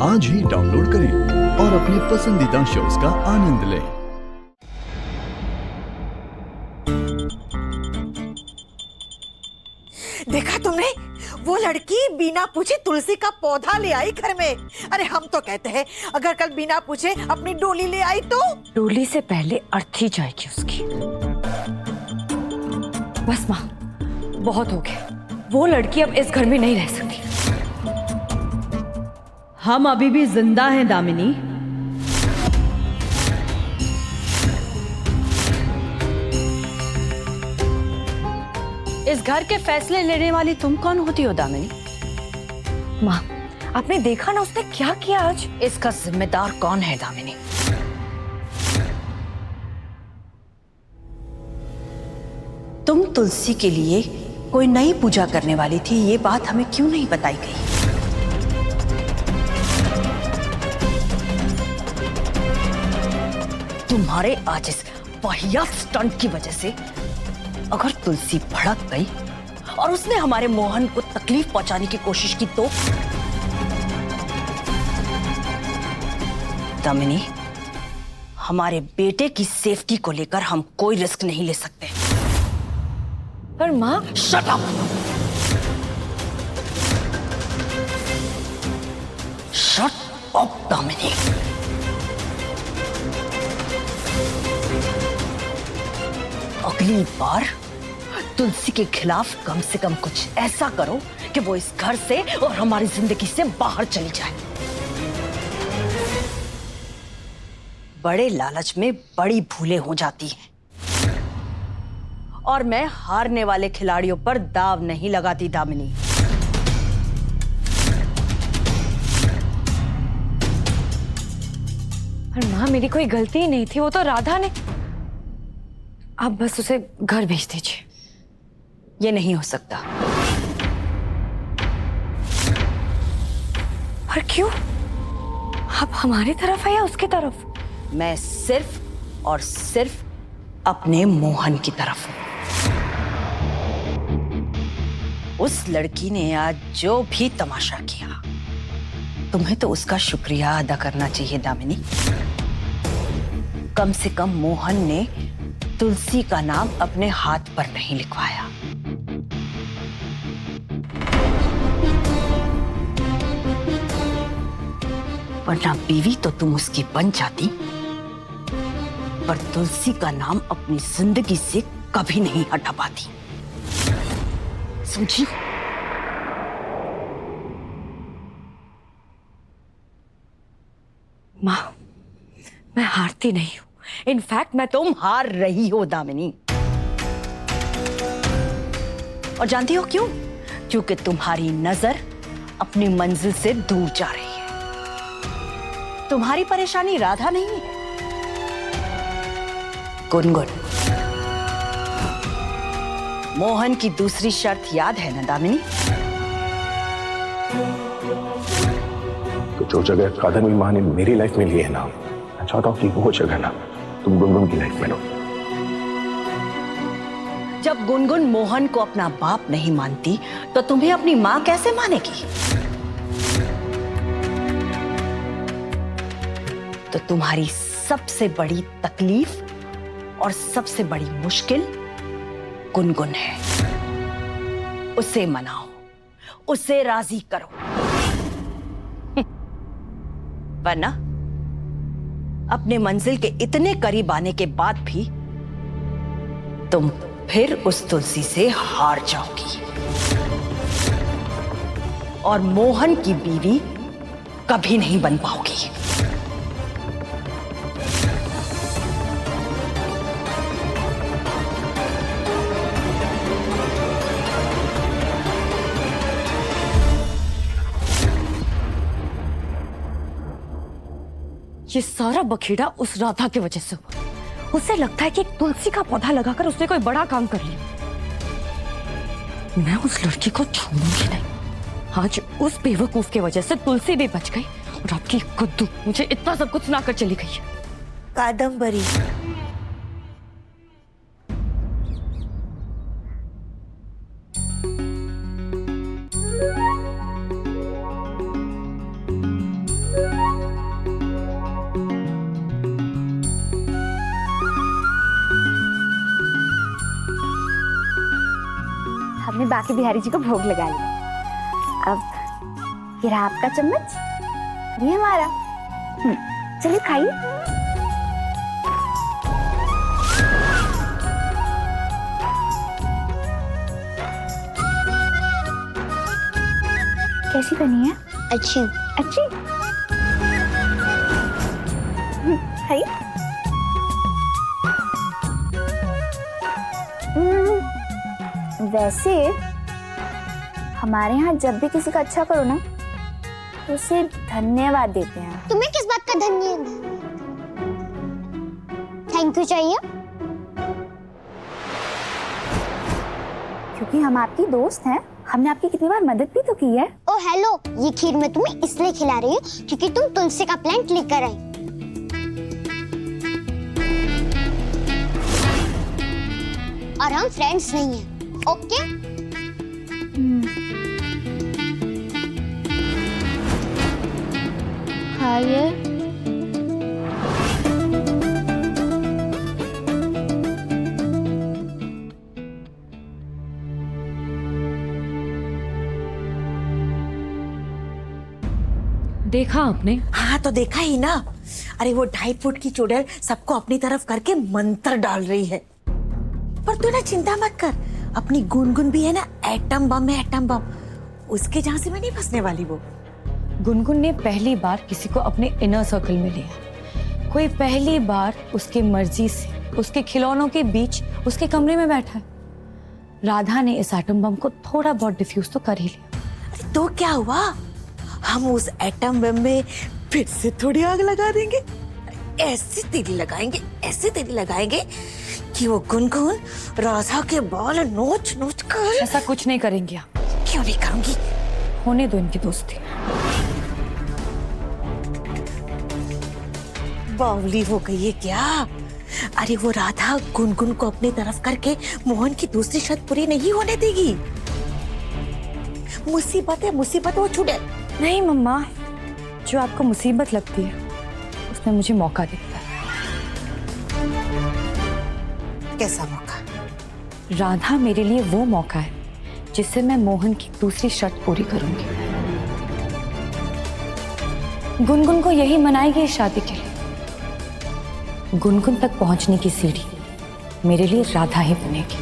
आज ही डाउनलोड करें और अपने पसंदीदा शोज का आनंद लें। देखा तुमने? वो लड़की बिना पूछे तुलसी का पौधा ले आई घर में। अरे हम तो कहते हैं अगर कल बिना पूछे अपनी डोली ले आई तो? डोली से पहले अर्थी जाएगी उसकी। बस माँ, बहुत हो गया। वो लड़की अब इस घर में नहीं रह सकती। हम अभी भी जिंदा हैं दामिनी। इस घर के फैसले लेने वाली तुम कौन होती हो दामिनी? माँ, आपने देखा ना उसने क्या किया आज? इसका जिम्मेदार कौन है दामिनी? तुम तुलसी के लिए कोई नई पूजा करने वाली थी, ये बात हमें क्यों नहीं बताई गई? तुम्हारे आज इस वाहियात स्टंट की वजह से अगर तुलसी भड़क गई और उसने हमारे मोहन को तकलीफ पहुंचाने की कोशिश की तो? दामिनी, हमारे बेटे की सेफ्टी को लेकर हम कोई रिस्क नहीं ले सकते। पर माँ, shut up! Shut up Damini! अगली बार तुलसी के खिलाफ कम से कम कुछ ऐसा करो कि वो इस घर से और हमारी जिंदगी से बाहर चली जाए। बड़े लालच में बड़ी भूलें हो जाती हैं और मैं हारने वाले खिलाड़ियों पर दाव नहीं लगाती दामिनी। पर माँ, मेरी कोई गलती ही नहीं थी, वो तो राधा ने। आप बस उसे घर भेज दीजिए। ये नहीं हो सकता। पर क्यों? आप हमारी तरफ है या उसकी तरफ? मैं सिर्फ और सिर्फ अपने मोहन की तरफ हूं। उस लड़की ने आज जो भी तमाशा किया, तुम्हें तो उसका शुक्रिया अदा करना चाहिए दामिनी। कम से कम मोहन ने तुलसी का नाम अपने हाथ पर नहीं लिखवाया। वरना बीवी तो तुम उसकी बन जाती, पर तुलसी का नाम अपनी जिंदगी से कभी नहीं हटा पाती, समझी? माँ, मैं हारती नहीं हूँ। इनफैक्ट मैं तुम हार रही हो दामिनी। और जानती हो क्यों? क्योंकि तुम्हारी नजर अपनी मंजिल से दूर जा रही है। तुम्हारी परेशानी राधा नहीं है, गुनगुन। मोहन की दूसरी शर्त याद है ना दामिनी? तो जो जगह कादर माँ ने मेरी लाइफ में ली है ना, मैं चाहता हूँ कि वो जगह ना तुम गुनगुन की लाइफ में लो। जब गुनगुन मोहन को अपना बाप नहीं मानती तो तुम्हें अपनी माँ कैसे मानेगी? तो तुम्हारी सबसे बड़ी तकलीफ और सबसे बड़ी मुश्किल गुनगुन है। उसे मनाओ, उसे राजी करो, वरना अपने मंजिल के इतने करीब आने के बाद भी तुम फिर उस तुलसी से हार जाओगी और मोहन की बीवी कभी नहीं बन पाओगी। ये सारा बखेड़ा उस राधा की वजह से हुआ। उसे लगता है कि एक तुलसी का पौधा लगाकर उसने कोई बड़ा काम कर लिया। मैं उस लड़की को छोड़ूंगी नहीं। आज उस बेवकूफ की वजह से तुलसी भी बच गई और आपकी कद्दू मुझे इतना सब कुछ सुनाकर चली गई है। कादम्बरी, बाकी बिहारी जी को भोग लगा लिया। अब ये रहा आपका चम्मच, ये हमारा। चलिए खाइए। कैसी बनी है? अच्छी। अच्छी। खाइए। वैसे हमारे यहाँ जब भी किसी का अच्छा करो ना तो उसे धन्यवाद देते हैं। तुम्हें किस बात का धन्यवाद? थैंक यू चाहिए? क्योंकि हम आपकी दोस्त हैं, हमने आपकी कितनी बार मदद भी तो की है। ओ हेलो, ये खीर मैं तुम्हें इसलिए खिला रही हूँ क्योंकि तुम तुलसी का प्लांट लेकर आई। और हम फ्रेंड्स नहीं हैं, ओके? खाइए। देखा आपने? हाँ तो देखा ही ना। अरे वो 2.5 फुट की चुड़ैल सबको अपनी तरफ करके मंत्र डाल रही है। पर तू ना चिंता मत कर, अपनी गुनगुन भी है ना, एटम बम है, एटम बम। उसके झांसे में नहीं फंसने वाली वो। गुनगुन ने पहली बार किसी को अपने इनर सर्कल में लिया। कोई पहली बार उसकी मर्जी से उसके खिलौनों के बीच उसके कमरे में बैठा है। राधा ने इस एटम बम को थोड़ा बहुत डिफ्यूज तो कर ही लिया। अरे तो क्या हुआ, हम उस एटम बम में फिर से थोड़ी आग लगा देंगे। ऐसी तेरी लगाएंगे, ऐसी तेरी लगाएंगे कि वो गुनगुन राधा के बाल नोच नोच कर। ऐसा कुछ नहीं करेंगे आप। क्यों नहीं करूंगी? होने दो इनकी दोस्ती। बावली हो गई है क्या? अरे वो राधा गुनगुन को अपनी तरफ करके मोहन की दूसरी शर्त पूरी नहीं होने देगी। मुसीबत है, मुसीबत वो छुड़े। नहीं मम्मा, जो आपको मुसीबत लगती है उसमें मुझे मौका दिखता है। कैसा मौका? राधा मेरे लिए वो मौका है जिससे मैं मोहन की दूसरी शर्त पूरी करूंगी। गुनगुन को यही मनाएगी इस शादी के लिए। गुनगुन तक पहुंचने की सीढ़ी मेरे लिए राधा ही बनेगी।